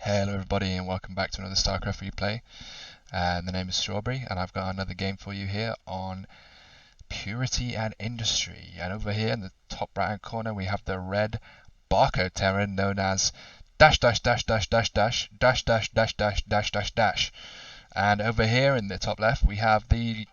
Hello everybody and welcome back to another StarCraft replay. The name is Strawberry and I've got another game for you here on Purity and Industry. And over here in the top right hand corner we have the red Barcode Terran known as dash dash dash dash dash dash dash dash dash dash dash dash dash. And over here in the top left we have the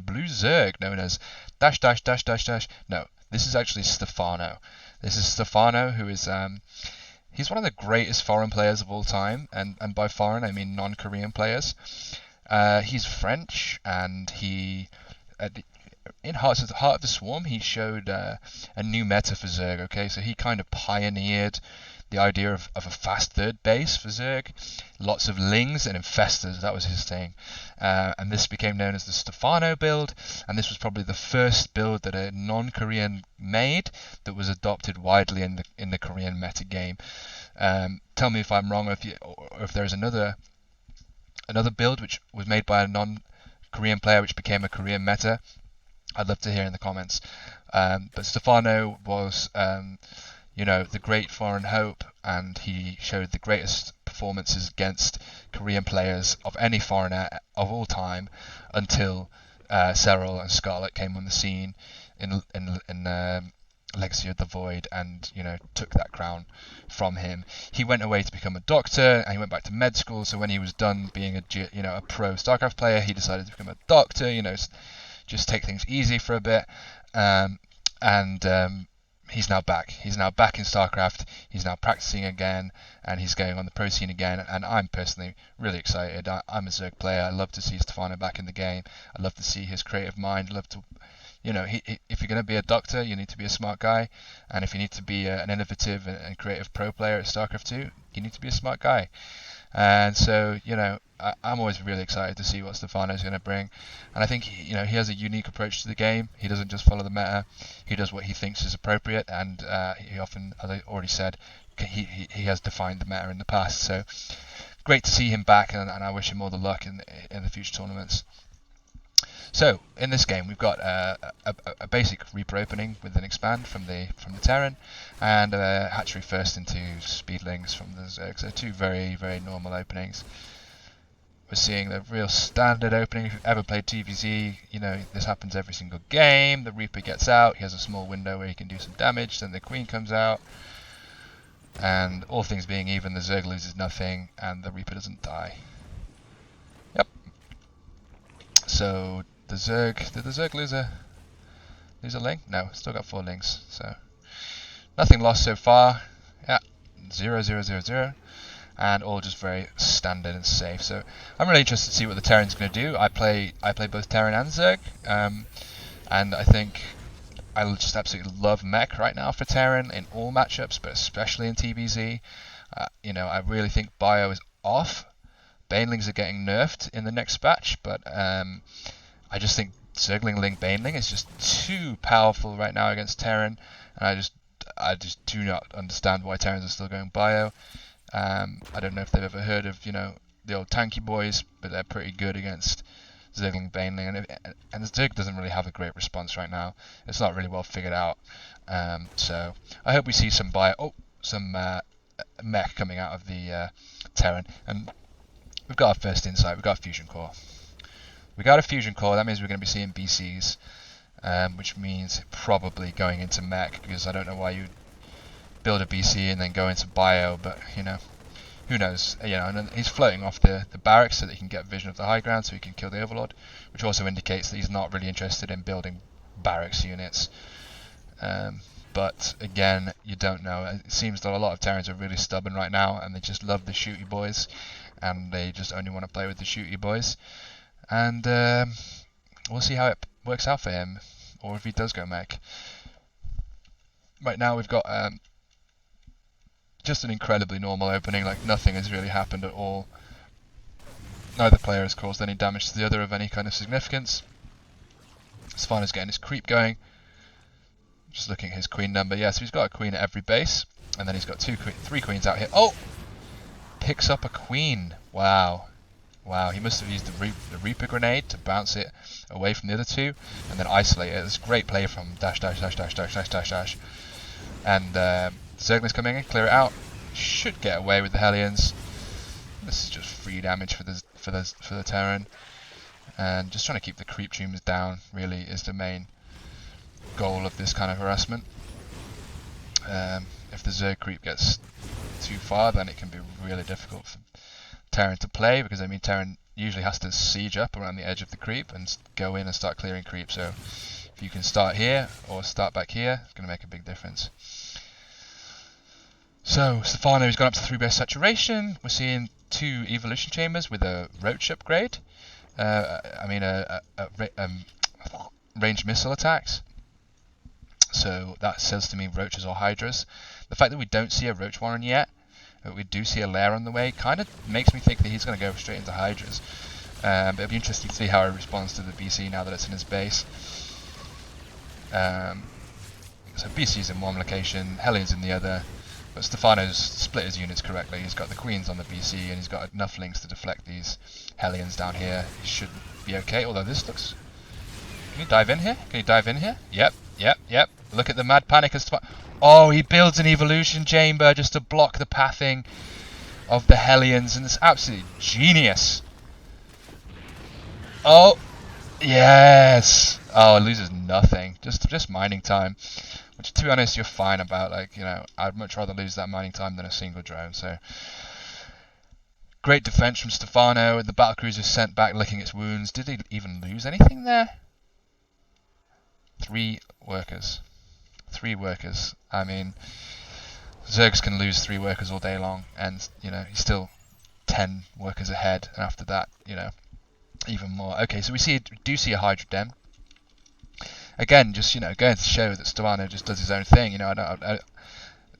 blue Zerg known as dash dash dash dash dash. No, this is actually Stephano. This is Stephano, who is he's one of the greatest foreign players of all time, and by foreign I mean non-Korean players. He's French, and he, in Heart of the Swarm, he showed a new meta for Zerg. Okay, so he kind of pioneered the idea of a fast third base for Zerg, lots of lings and infestors. That was his thing, and this became known as the Stephano build. And this was probably the first build that a non-Korean made that was adopted widely in the Korean meta game. Tell me if I'm wrong, or if there's another build which was made by a non-Korean player which became a Korean meta. I'd love to hear in the comments. But Stephano was the great foreign hope, and he showed the greatest performances against Korean players of any foreigner of all time until Cyril and Scarlet came on the scene in Legacy of the Void and took that crown from him. He went away to become a doctor, and he went back to med school. So when he was done being a pro StarCraft player, he decided to become a doctor. Just take things easy for a bit, he's now back. He's now back in StarCraft. He's now practicing again, and he's going on the pro scene again. And I'm personally really excited. I'm a Zerg player. I love to see Stephano back in the game. I love to see his creative mind. I love to, if you're going to be a doctor, you need to be a smart guy. And if you need to be an innovative and creative pro player at StarCraft 2, you need to be a smart guy. And so, I'm always really excited to see what Stephano is going to bring. And I think he has a unique approach to the game. He doesn't just follow the meta. He does what he thinks is appropriate, and he often, as I already said, he has defined the meta in the past. So great to see him back, and I wish him all the luck in the future tournaments. So in this game we've got a basic Reaper opening with an expand from the Terran, and a hatchery first into speedlings from the Zerg. So two very, very normal openings. We're seeing the real standard opening. If you've ever played TVZ, this happens every single game. The Reaper gets out, he has a small window where he can do some damage, then the Queen comes out, and all things being even, the Zerg loses nothing, and the Reaper doesn't die. Yep. So did the Zerg lose a ling? No, still got 4 lings. So nothing lost so far. Yeah, 0, 0, 0, 0. And all just very standard and safe. So I'm really interested to see what the Terran's going to do. I play both Terran and Zerg, and I think I just absolutely love mech right now for Terran in all matchups, but especially in TVZ. I really think bio is off. Banelings are getting nerfed in the next patch, but I just think Zergling Ling Baneling is just too powerful right now against Terran, and I just do not understand why Terrans are still going bio. I don't know if they've ever heard of the old tanky boys, but they're pretty good against Zergling Baneling, and the Zerg doesn't really have a great response right now. It's not really well figured out. So I hope we see some mech coming out of the Terran. And we've got our first insight. We've got a fusion core. That means we're going to be seeing BCs, which means probably going into mech, because I don't know why you build a BC and then go into bio, but who knows. And then he's floating off the barracks so that he can get vision of the high ground, so he can kill the Overlord, which also indicates that he's not really interested in building barracks units. But again, you don't know. It seems that a lot of Terrans are really stubborn right now, and they just love the shooty boys, and they just only want to play with the shooty boys. And we'll see how it works out for him, or if he does go mech. Right now we've got just an incredibly normal opening, like nothing has really happened at all. Neither player has caused any damage to the other of any kind of significance. Stephano's getting his creep going. Just looking at his queen number. Yeah, so he's got a queen at every base, and then he's got 3 queens out here. Oh! Picks up a queen. Wow. He must have used the Reaper grenade to bounce it away from the other 2, and then isolate it. It's great play from dash dash dash dash dash dash dash dash. And Zergling's coming in, clear it out. Should get away with the Hellions. This is just free damage for the Terran, and just trying to keep the creep tombs down really is the main goal of this kind of harassment. If the Zerg creep gets too far, then it can be really difficult for Terran to play, because I mean Terran usually has to siege up around the edge of the creep and go in and start clearing creep. So if you can start here or start back here, it's going to make a big difference. So Stephano has gone up to 3-base saturation. We're seeing 2 evolution chambers with a roach upgrade. Ranged missile attacks. So that says to me roaches or hydras. The fact that we don't see a roach warren yet, but we do see a lair on the way, kind of makes me think that he's going to go straight into hydras. But it'll be interesting to see how he responds to the BC now that it's in his base. So BC's in one location, Hellions in the other, but Stephano's split his units correctly. He's got the queens on the BC and he's got enough links to deflect these Hellions down here. He should be okay, although this looks... Can you dive in here? Can you dive in here? Yep. Look at the mad panic as Stephano... Oh, he builds an evolution chamber just to block the pathing of the Hellions, and it's absolutely genius. Oh, yes. Oh, it loses nothing. Just mining time, which, to be honest, you're fine about. Like, you know, I'd much rather lose that mining time than a single drone. So, great defense from Stephano. The battlecruiser sent back, licking its wounds. Did he even lose anything there? 3 workers. 3 workers. I mean, Zergs can lose 3 workers all day long, and you know he's still 10 workers ahead. And after that, you know, even more. Okay, so we do see a Hydra Den. Again, just, you know, going to show that Stephano just does his own thing. You know, I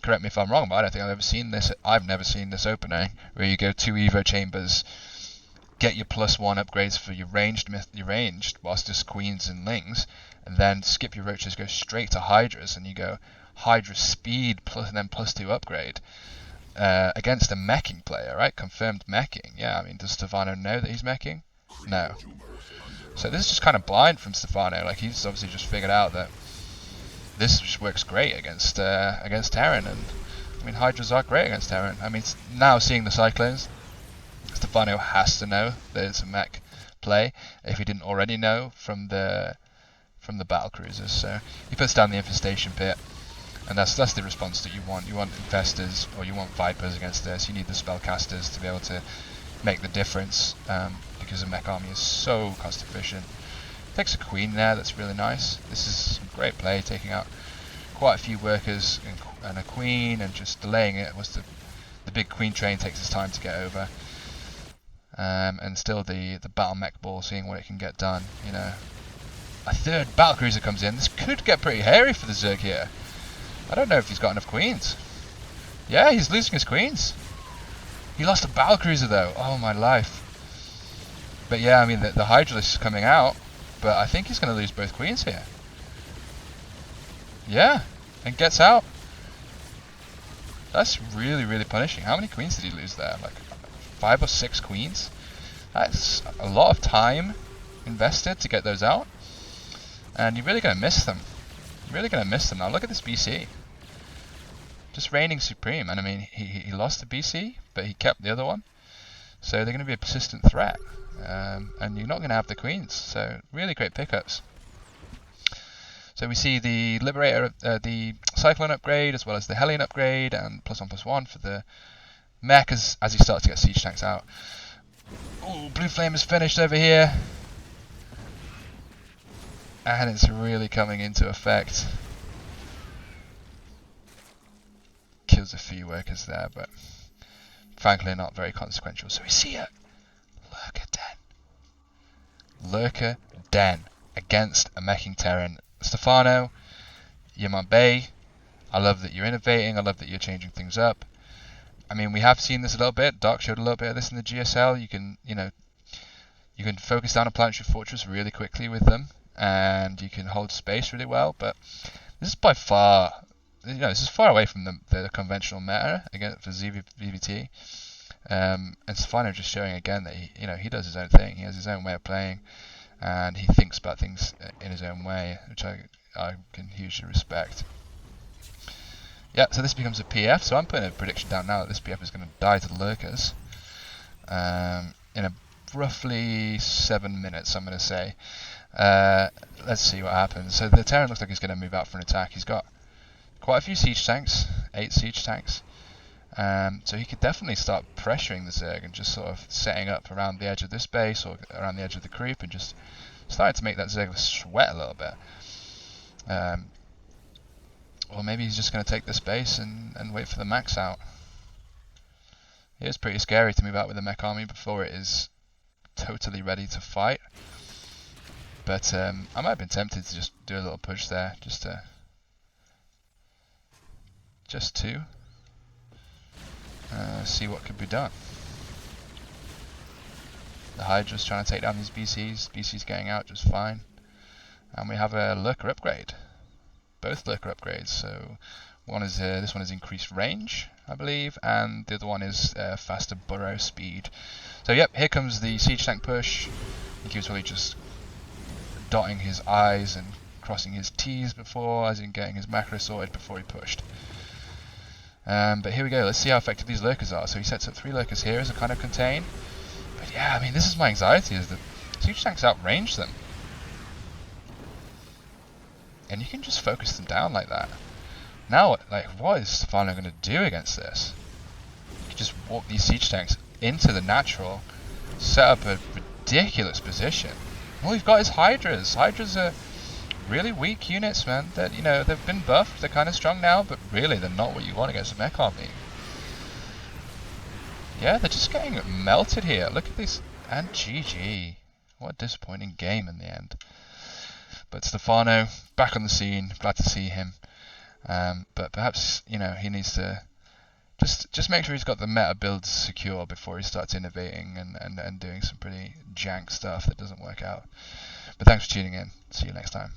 correct me if I'm wrong, but I don't think I've ever seen this. I've never seen this opening where you go 2 Evo chambers, get your +1 upgrades for your ranged, whilst just queens and lings, and then skip your roaches, go straight to hydras, and you go Hydra speed plus and then +2 upgrade against a meching player, right? Confirmed meching. Yeah, I mean, does Stephano know that he's meching? No. So this is just kind of blind from Stephano. Like, he's obviously just figured out that this just works great against Terran, and I mean hydras are great against Terran. I mean, now seeing the Cyclones, Stephano has to know that it's a mech play if he didn't already know from the battle cruisers. So he puts down the infestation pit, and that's the response that you want. You want infestors or you want vipers against this. You need the spellcasters to be able to make the difference, because a mech army is so cost efficient. Takes a queen there, that's really nice. This is some great play, taking out quite a few workers and a queen, and just delaying it. Was the big queen train takes its time to get over. And still the battle mech ball, seeing what it can get done. You know, a 3rd battlecruiser comes in. This could get pretty hairy for the Zerg here. I don't know if he's got enough queens. Yeah, he's losing his queens. He lost a battlecruiser though. Oh my life. But yeah, I mean the Hydralisk is coming out, but I think he's going to lose both queens here. Yeah, and gets out. That's really, really punishing. How many queens did he lose there? Like 5 or 6 queens? That's a lot of time invested to get those out, and you're really going to miss them. You're really going to miss them. Now look at this BC. Just reigning supreme, and I mean he lost the BC, but he kept the other one. So they're going to be a persistent threat, and you're not going to have the queens. So really great pickups. So we see the Liberator, the Cyclone upgrade, as well as the Hellion upgrade, and +1/+1 for the mech as he starts to get siege tanks out. Ooh, Blue Flame is finished over here, and it's really coming into effect. Kills a few workers there, but frankly not very consequential. So we see a Lurker Den against a meching Terran. Stephano, you're my bae. I love that you're innovating. I love that you're changing things up. I mean, we have seen this a little bit. Dark showed a little bit of this in the GSL. You can focus down a planetary fortress really quickly with them, and you can hold space really well. But this is by far, this is far away from the conventional meta again for VVT. And Stephano just showing again that he does his own thing. He has his own way of playing, and he thinks about things in his own way, which I can hugely respect. Yeah, so this becomes a PF. So I'm putting a prediction down now that this PF is going to die to the lurkers. in a roughly 7 minutes, I'm going to say. Let's see what happens. So the Terran looks like he's going to move out for an attack. He's got quite a few siege tanks, 8 siege tanks. So he could definitely start pressuring the Zerg and just sort of setting up around the edge of this base or around the edge of the creep and just starting to make that Zerg sweat a little bit. Or maybe he's just going to take this base and wait for the max out. It is pretty scary to move out with a mech army before it is totally ready to fight. But I might have been tempted to just do a little push there, just to see what could be done. The Hydra's trying to take down these BCs. BC's getting out just fine. And we have a lurker upgrade. Both lurker upgrades. So one is this one is increased range, I believe, and the other one is faster burrow speed. So yep, here comes the siege tank push. I think he was probably just dotting his I's and crossing his T's before, as in getting his macro sorted before he pushed. But here we go, let's see how effective these lurkers are. So he sets up 3 lurkers here as a kind of contain. But yeah, I mean, this is my anxiety, is that siege tanks outrange them. And you can just focus them down like that. Now, like, what is Stephano going to do against this? You can just walk these siege tanks into the natural, set up a ridiculous position. All we've got is Hydras. Hydras are really weak units, man. That, you know, they've been buffed, they're kind of strong now, but really they're not what you want against a mech army. Yeah, they're just getting melted here. Look at this, and GG. What a disappointing game in the end. But Stephano, back on the scene, glad to see him. But perhaps, you know, he needs to just make sure he's got the meta builds secure before he starts innovating and doing some pretty jank stuff that doesn't work out. But thanks for tuning in. See you next time.